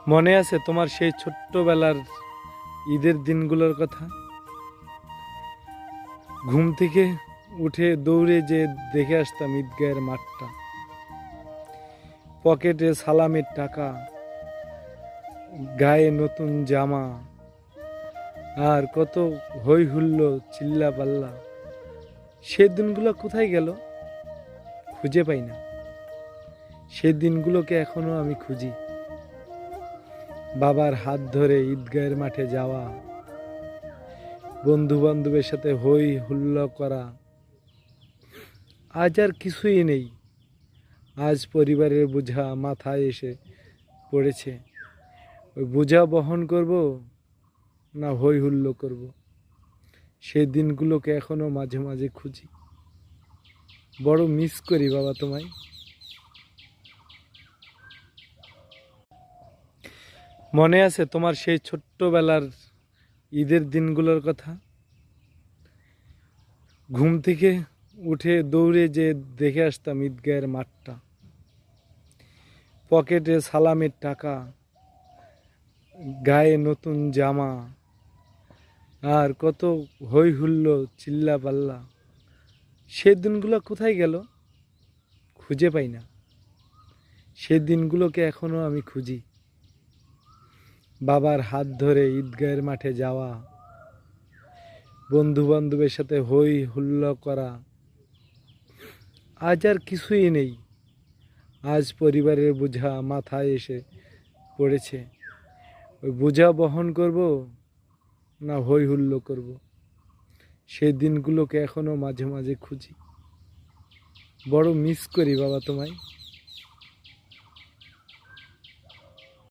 মনে আছে তোমার সেই ছোট্টবেলার ঈদের দিনগুলোর কথা? ঘুম থেকে উঠে দৌড়ে যে দেখে আসতাম ঈদগাহের মাঠটা, পকেটে সালামের টাকা, গায়ে নতুন জামা, আর কত হই হুল্লো চিল্লা পাল্লা। সে দিনগুলো কোথায় গেল? খুঁজে পাই না। সে দিনগুলোকে এখনো আমি খুঁজি। বাবার হাত ধরে ঈদগাহের মাঠে যাওয়া, বন্ধু বান্ধবের সাথে হই হুল্লো করা। আজ আর কিছুই নেই। আজ পরিবারের বোঝা মাথায় এসে পড়েছে। ওই বোঝা বহন করব না হই হুল্লো করব, সেই দিনগুলোকে এখনো মাঝে মাঝে খুঁজি। বড় মিস করি বাবা তোমায়। মনে আছে তোমার সেই ছোট্টবেলার ঈদের দিনগুলোর কথা? ঘুম থেকে উঠে দৌড়ে যে দেখে আসতাম ঈদগাহের মাঠটা, পকেটে সালামের টাকা, গায়ে নতুন জামা, আর কত হই হুল্লো চিল্লা পাল্লা। সে দিনগুলো কোথায় গেল? খুঁজে পাই না। সে দিনগুলোকে এখনো আমি খুঁজি। বাবার হাত ধরে ঈদগাহের মাঠে যাওয়া, বন্ধু বান্ধবের সাথে হই হুল্লো করা। আজ আর কিছুই নেই। আজ পরিবারের বোঝা মাথায় এসে পড়েছে। ওই বোঝা বহন করব না হই হুল্লো করব, সেই দিনগুলোকে এখনো মাঝে মাঝে খুঁজি। বড় মিস করি বাবা তোমায়।